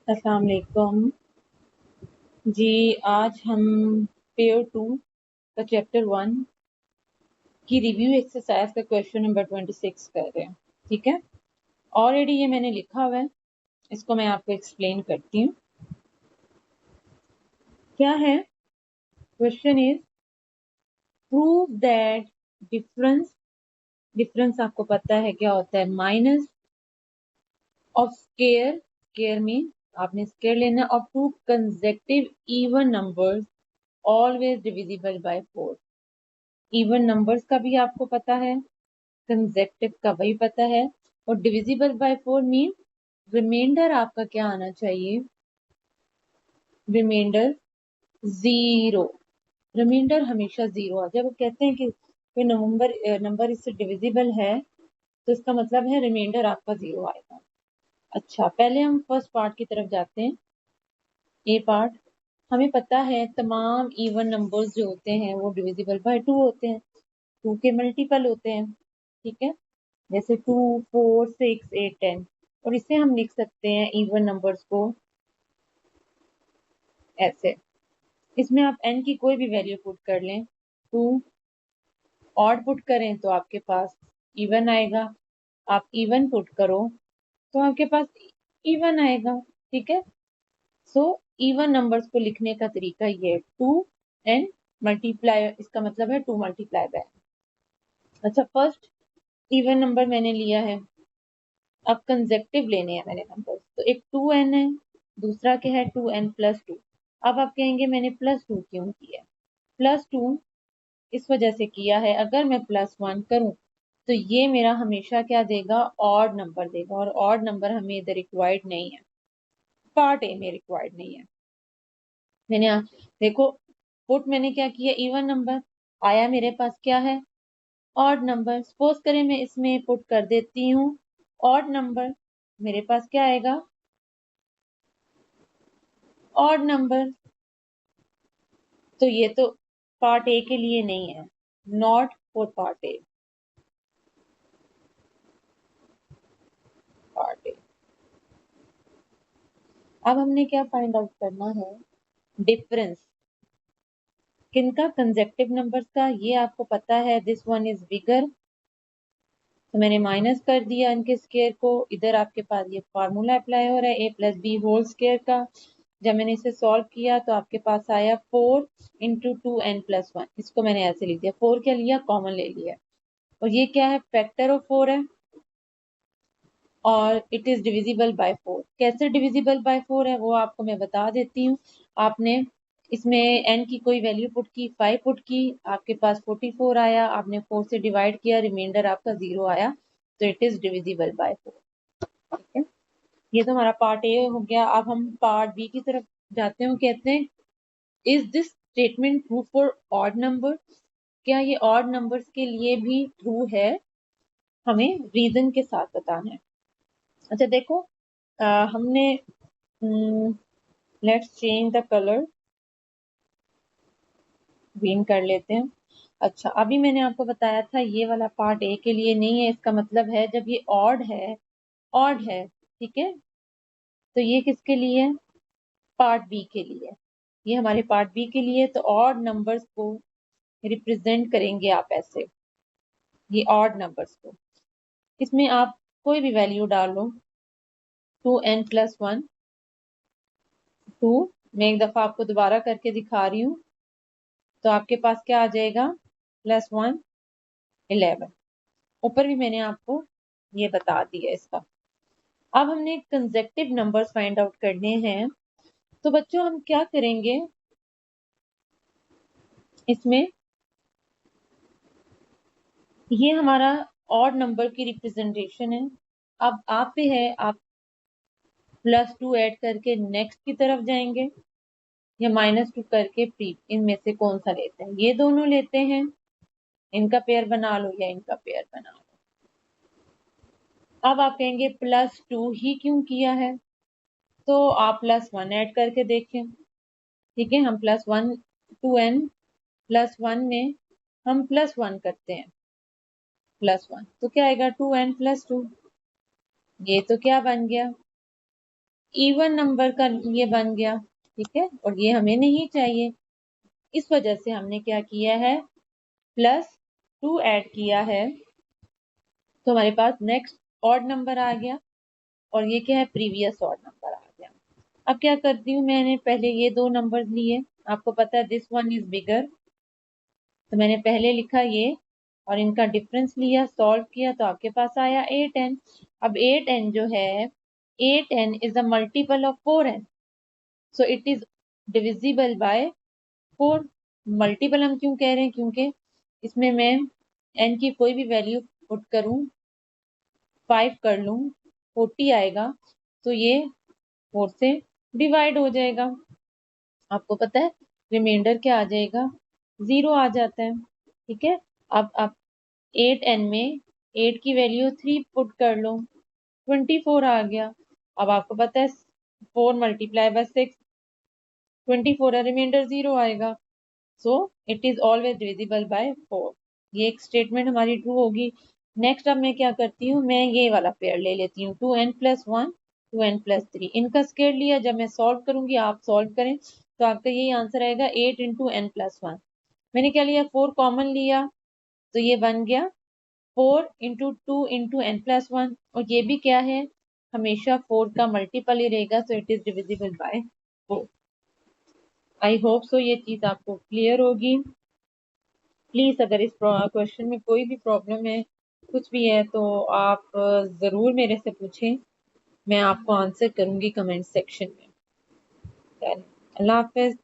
अस्सलाम वालेकुम जी। आज हम पेयर 2 का चैप्टर 1 की रिव्यू एक्सरसाइज का क्वेश्चन नंबर 26 कर रहे हैं। ठीक है, ऑलरेडी ये मैंने लिखा हुआ है, इसको मैं आपको एक्सप्लेन करती हूँ। क्या है question? Is prove that difference आपको पता है क्या होता है? माइनस ऑफ स्केयर मीन आपने स्केयर लेना of two consecutive even numbers always divisible by 4। Even numbers का भी आपको पता है, कंसेक्टिव का वही पता है, और डिविजिबल बाय 4 मीन रिमाइंडर आपका क्या आना चाहिए? रिमाइंडर 0। रिमाइंडर हमेशा 0 आ। जब कहते हैं कि कोई नंबर इससे डिविजिबल है तो इसका मतलब है रिमाइंडर आपका 0 आएगा। अच्छा, पहले हम फर्स्ट पार्ट की तरफ जाते हैं। ए पार्ट, हमें पता है तमाम इवन नंबर्स जो होते हैं वो डिविजिबल बाय 2 होते हैं, 2 के मल्टीपल होते हैं। ठीक है, जैसे 2, 4, 6, 8, 10। और इसे हम लिख सकते हैं इवन नंबर्स को ऐसे। इसमें आप n की कोई भी वैल्यू पुट कर लें। 2 ऑड पुट करें तो आपके पास इवन आएगा, आप इवन पुट करो तो आपके पास इवन आएगा। ठीक है, सो इवन नंबर्स को लिखने का तरीका ये है, 2 एंड मल्टीप्लाई, इसका मतलब है 2 मल्टीप्लाई बाय। अच्छा, फर्स्ट इवन नंबर मैंने लिया है, अब कंसेक्टिव लेने हैं मैंने नंबर। तो एक 2n है, दूसरा क्या है 2n प्लस 2। अब आप कहेंगे मैंने प्लस 2 क्यों किया? प्लस 2 इस वजह से किया है, अगर मैं प्लस 1 करूं तो ये मेरा हमेशा क्या देगा? ऑड नंबर देगा, और ऑड नंबर हमें इधर रिक्वायर्ड नहीं है, पार्ट ए में रिक्वायर्ड नहीं है। मैंने देखो, पुट मैंने क्या किया? इवन नंबर आया मेरे पास, क्या है? Odd number. सपोज करें मैं इसमें पुट कर देती हूँ ऑड नंबर, मेरे पास क्या आएगा? Odd number. तो ये तो पार्ट ए के लिए नहीं है, not for part A. Part A. अब हमने क्या फाइंड आउट करना है? डिफरेंस किनका? कंसेक्टिव नंबर्स का। ये आपको पता है, दिस वन इज बिगर, तो मैंने माइनस कर दिया इनके स्केयर को। इधर आपके पास ये फार्मूला अप्लाई हो रहा है, ए प्लस बी होल स्केयर का। जब मैंने इसे सॉल्व किया तो आपके पास आया 4 इंटू 2n+1। इसको मैंने ऐसे लिख दिया, 4 क्या लिया? कॉमन ले लिया। और ये क्या है? फैक्टर ऑफ 4 है, और इट इज डिविजिबल बाय 4। कैसे डिविजिबल बाय 4 है वो आपको मैं बता देती हूँ। आपने इसमें n की कोई वैल्यू पुट की, 5 पुट की, आपके पास 44 आया, आपने 4 से डिवाइड किया, रिमाइंडर आपका 0 आया, तो इट इज डिविजिबल बाय 4। ठीक है, ये तो हमारा पार्ट ए हो गया। अब हम पार्ट बी की तरफ जाते हैं। कहते हैं is this statement true for odd number? क्या ये ऑड नंबर्स के लिए भी ट्रू है? हमें रीजन के साथ बताना है। अच्छा देखो, हमने let's change the colour, green कर लेते हैं। अच्छा, अभी मैंने आपको बताया था ये वाला पार्ट ए के लिए नहीं है, इसका मतलब है जब ये ऑड है, ऑड है, ठीक है, तो ये किसके लिए है? पार्ट बी के लिए। ये हमारे पार्ट बी के लिए, तो ऑड नंबर्स को रिप्रेजेंट करेंगे आप ऐसे, ये ऑड नंबर्स को। इसमें आप कोई भी वैल्यू डालो, 2n+1, 2। मैं एक दफा आपको दोबारा करके दिखा रही हूँ, तो आपके पास क्या आ जाएगा? +1 11। ऊपर भी मैंने आपको ये बता दिया इसका। अब हमने कंसेक्टिव नंबर्स फाइंड आउट करने हैं, तो बच्चों हम क्या करेंगे इसमें? ये हमारा ऑड नंबर की रिप्रेजेंटेशन है। अब आप पे है, आप +2 ऐड करके नेक्स्ट की तरफ जाएंगे या -2 करके प्री, इनमें से कौन सा लेते हैं? ये दोनों लेते हैं, इनका पेयर बना लो या इनका पेयर बना लो। अब आप कहेंगे +2 ही क्यों किया है? तो आप +1 ऐड करके देखें। ठीक है, हम +1, 2n+1 में हम +1 करते हैं, +1 तो क्या आएगा? 2n+2। ये तो क्या बन गया? इवन नंबर का ये बन गया, ठीक है, और ये हमें नहीं चाहिए। इस वजह से हमने क्या किया है, +2 ऐड किया है, तो हमारे पास नेक्स्ट ऑड नंबर आ गया, और ये क्या है, प्रीवियस ऑड नंबर आ गया। अब क्या करती हूँ, मैंने पहले ये दो नंबर लिए, आपको पता है दिस वन इज बिगर, तो मैंने पहले लिखा ये, और इनका डिफरेंस लिया, सॉल्व किया, तो आपके पास आया 8n। अब 8n जो है, 8n is a multiple of 4n, so it is divisible by 4। Multiple हम क्यों कह रहे हैं, क्योंकि इसमें मैं n की कोई भी वैल्यू पुट करूं, 5 कर लूं, 40 आएगा, तो ये 4 से डिवाइड हो जाएगा। आपको पता है रिमाइंडर क्या आ जाएगा, 0 आ जाता है, ठीक है। अब आप 8n में 8 की वैल्यू 3 पुट कर लो, 24 आ गया। अब आपको पता है 4 मल्टीप्लाई बाय 6 24 है, रिमाइंडर 0 आएगा, so it is always divisible by 4। ये एक स्टेटमेंट हमारी ट्रू होगी। नेक्स्ट अब मैं क्या करती हूँ, मैं ये वाला पेयर ले लेती हूँ, 2n+1 2n+3, इनका स्क्वायर लिया, जब मैं सॉल्व करूंगी, आप सॉल्व करें, तो आपका यही आंसर आएगा 8 × n+1। मैंने क्या लिया, 4 कॉमन लिया, तो ये बन गया 4 × 2 × n+1, और ये भी क्या है, हमेशा 4 का मल्टीपल ही रहेगा, so it is divisible by 4। I hope so ये चीज आपको क्लियर होगी। प्लीज अगर इस क्वेश्चन में कोई भी प्रॉब्लम है, कुछ भी है, तो आप जरूर मेरे से पूछें, मैं आपको आंसर करूंगी कमेंट सेक्शन में। अल्लाह हाफिज।